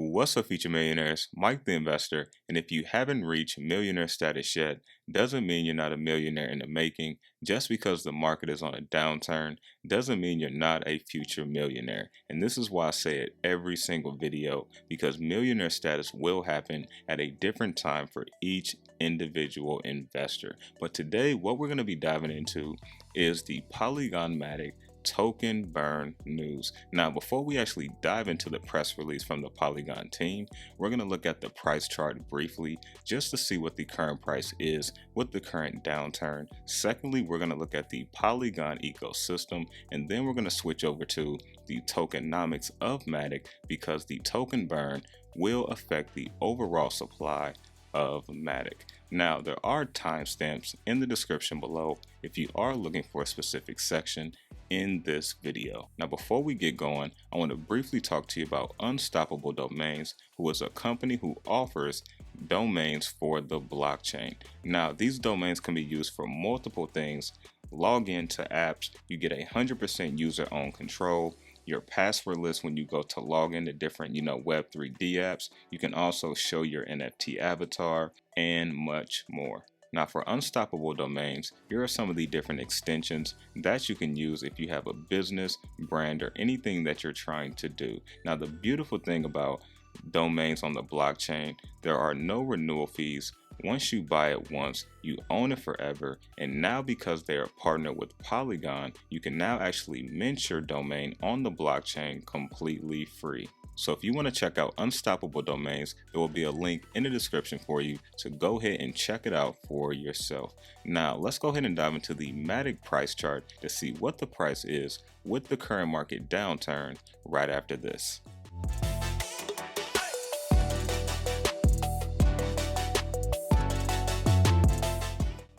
What's up, future millionaires? Mike the Investor, and if you haven't reached millionaire status yet, doesn't mean you're not a millionaire in the making. Just because the market is on a downturn doesn't mean you're not a future millionaire. And this is why I say it every single video, because millionaire status will happen at a different time for each individual investor. But today, what we're going to be diving into is the Polygon Matic token burn news. Now, before we actually dive into the press release from the Polygon team, we're going to look at the price chart briefly just to see what the current price is with the current downturn. Secondly, we're going to look at the Polygon ecosystem, and then we're going to switch over to the tokenomics of Matic, because the token burn will affect the overall supply of Matic. Now, there are timestamps in the description below if you are looking for a specific section in this video. Now, before we get going, I want to briefly talk to you about Unstoppable Domains, who is a company who offers domains for the blockchain. Now, these domains can be used for multiple things. Log into apps, you get 100% user-owned control. Your password list when you go to log into different, Web3D apps. You can also show your NFT avatar and much more. Now, for Unstoppable Domains, here are some of the different extensions that you can use if you have a business, brand, or anything that you're trying to do. Now, the beautiful thing about domains on the blockchain, there are no renewal fees. Once you buy it once, you own it forever. And now, because they are partnered with Polygon, you can now actually mint your domain on the blockchain completely free. So if you want to check out Unstoppable Domains, there will be a link in the description for you to go ahead and check it out for yourself. Now, let's go ahead and dive into the Matic price chart to see what the price is with the current market downturn right after this.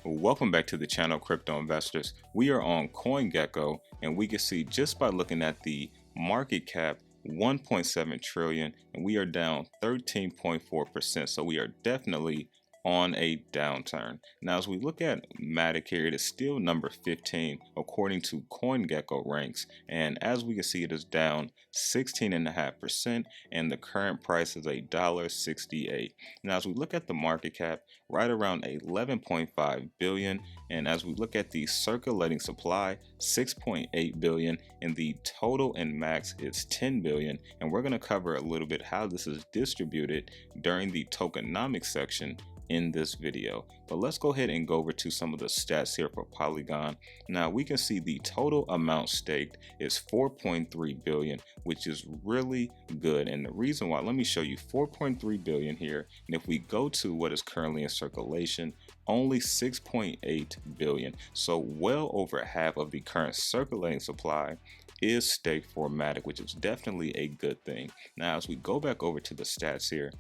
Welcome back to the channel, crypto investors. We are on CoinGecko, and we can see just by looking at the market cap, 1.7 trillion, and we are down 13.4%. So we are definitely on a downturn. Now, as we look at Matic here, it is still number 15 according to CoinGecko ranks, and as we can see, it is down 16.5%, and the current price is $1.68. Now, as we look at the market cap, right around 11.5 billion, and as we look at the circulating supply, 6.8 billion, and the total and max is 10 billion. And we're going to cover a little bit how this is distributed during the tokenomics section in this video. But let's go ahead and go over to some of the stats here for Polygon. Now, we can see the total amount staked is 4.3 billion, which is really good. And the reason why, let me show you 4.3 billion here. And if we go to what is currently in circulation, only 6.8 billion. So well over half of the current circulating supply is staked for Matic, which is definitely a good thing. Now, as we go back over to the stats here,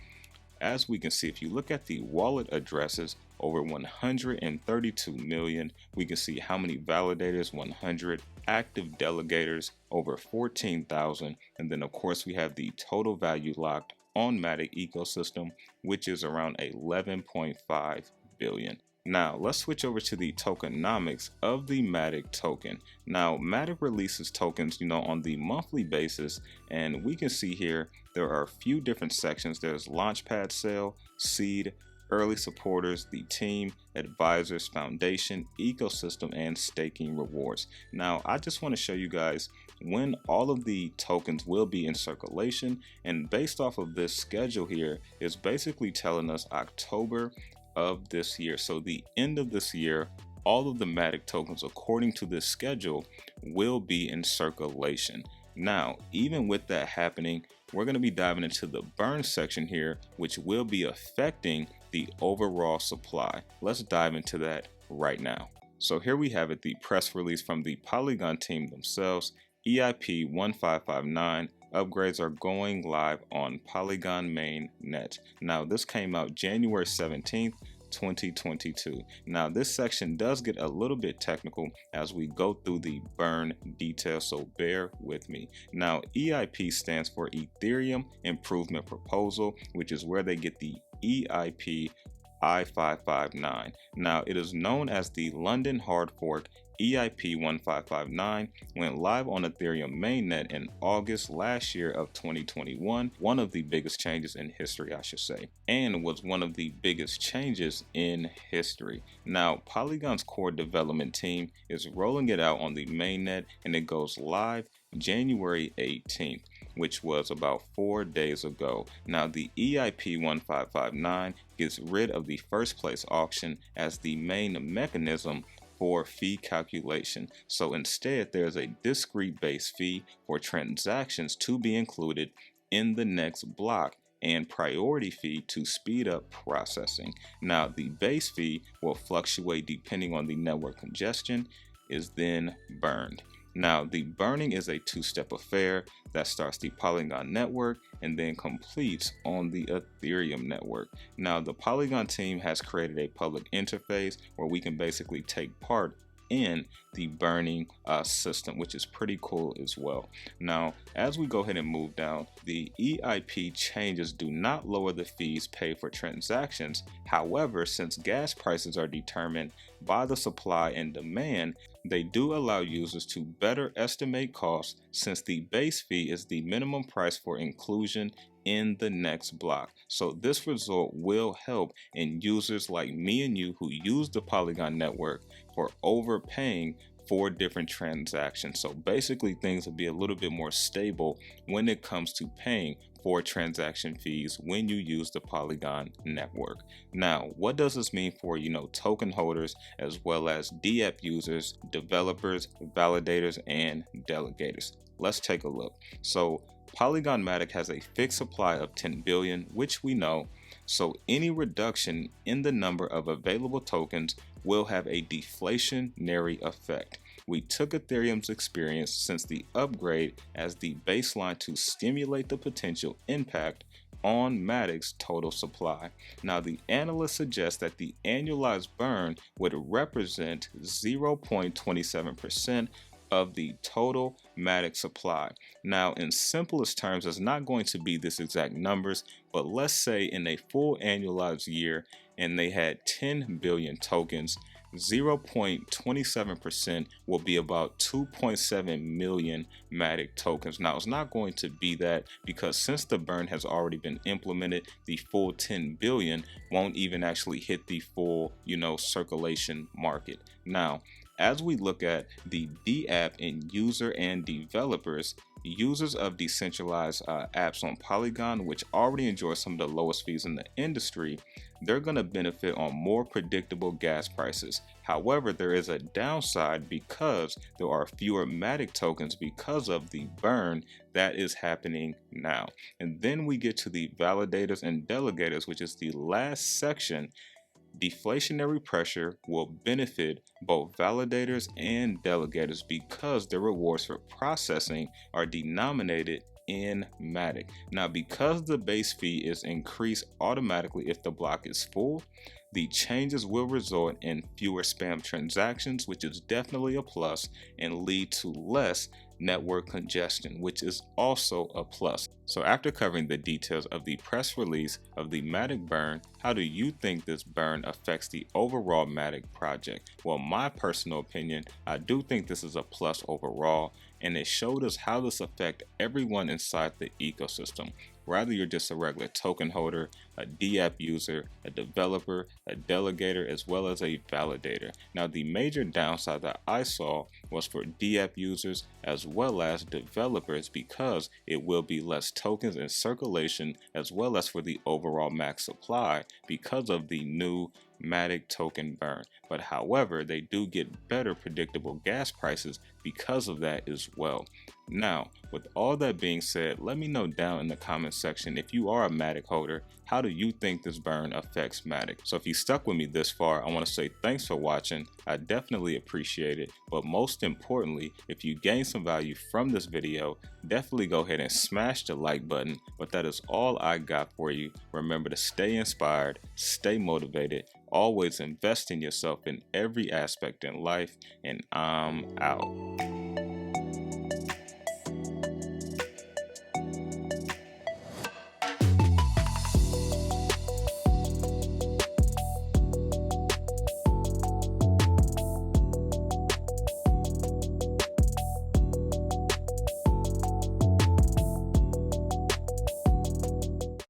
as we can see, if you look at the wallet addresses, over 132 million. We can see how many validators, 100, active delegators, over 14,000. And then, of course, we have the total value locked on Matic ecosystem, which is around 11.5 billion. Now, let's switch over to the tokenomics of the Matic token. Now, Matic releases tokens, on the monthly basis, and we can see here there are a few different sections. There's Launchpad Sale, Seed, Early Supporters, the Team, Advisors, Foundation, Ecosystem, and Staking Rewards. Now, I just want to show you guys when all of the tokens will be in circulation, and based off of this schedule here is basically telling us October of this year. So the end of this year, all of the Matic tokens, according to this schedule, will be in circulation. Now, even with that happening, we're going to be diving into the burn section here, which will be affecting the overall supply. Let's dive into that right now. So here we have it, the press release from the Polygon team themselves. EIP 1559 upgrades are going live on Polygon mainnet. Now, this came out January 17th, 2022. Now, this section does get a little bit technical as we go through the burn details, so bear with me. Now, EIP stands for Ethereum Improvement Proposal, which is where they get the EIP 𝗖𝗢𝗡𝗡𝗑. Now, it is known as the London hard fork. EIP-1559 went live on Ethereum mainnet in August last year of 2021, one of the biggest changes in history, I should say, and was one of the biggest changes in history. Now, Polygon's core development team is rolling it out on the mainnet, and it goes live January 18th, which was about 4 days ago. Now, the EIP-1559 gets rid of the first place auction as the main mechanism for fee calculation. So instead, there's a discrete base fee for transactions to be included in the next block and priority fee to speed up processing. Now, the base fee will fluctuate depending on the network congestion, is then burned. Now, the burning is a two-step affair that starts the Polygon network and then completes on the Ethereum network. Now, the Polygon team has created a public interface where we can basically take part in the burning system, which is pretty cool as well. Now, as we go ahead and move down, the EIP changes do not lower the fees paid for transactions. However, since gas prices are determined by the supply and demand, they do allow users to better estimate costs, since the base fee is the minimum price for inclusion in the next block. So this result will help in users like me and you who use the Polygon network for overpaying for different transactions. So basically things will be a little bit more stable when it comes to paying for transaction fees when you use the Polygon network. Now, what does this mean for, token holders as well as DApp users, developers, validators, and delegators? Let's take a look. So Polygon Matic has a fixed supply of 10 billion, which we know. So any reduction in the number of available tokens will have a deflationary effect. We took Ethereum's experience since the upgrade as the baseline to stimulate the potential impact on Matic's total supply. Now, the analysts suggest that the annualized burn would represent 0.27% of the total Matic supply. Now, in simplest terms, it's not going to be this exact numbers, but let's say in a full annualized year and they had 10 billion tokens, 0.27% will be about 2.7 million Matic tokens. Now, it's not going to be that, because since the burn has already been implemented, the full 10 billion won't even actually hit the full, circulation market. Now, as we look at the DApp in user and developers, users of decentralized apps on Polygon, which already enjoy some of the lowest fees in the industry, they're going to benefit on more predictable gas prices. However, there is a downside because there are fewer Matic tokens because of the burn that is happening now. And then we get to the validators and delegators, which is the last section. Deflationary pressure will benefit both validators and delegators because their rewards for processing are denominated in Matic. Now, because the base fee is increased automatically if the block is full, the changes will result in fewer spam transactions, which is definitely a plus, and lead to less network congestion, which is also a plus. So after covering the details of the press release of the Matic burn, how do you think this burn affects the overall Matic project? Well, my personal opinion, I do think this is a plus overall, and it showed us how this affects everyone inside the ecosystem. Whether you're just a regular token holder, a DApp user, a developer, a delegator, as well as a validator. Now, the major downside that I saw was for DApp users as well as developers, because it will be less tokens in circulation, as well as for the overall max supply because of the new Matic token burn. But however, they do get better predictable gas prices because of that as well. Now, with all that being said, let me know down in the comment section, if you are a Matic holder, how do you think this burn affects Matic? So if you stuck with me this far, I want to say thanks for watching. I definitely appreciate it. But most importantly, if you gained some value from this video, definitely go ahead and smash the like button. But that is all I got for you. Remember to stay inspired, stay motivated, always invest in yourself in every aspect in life, and I'm out.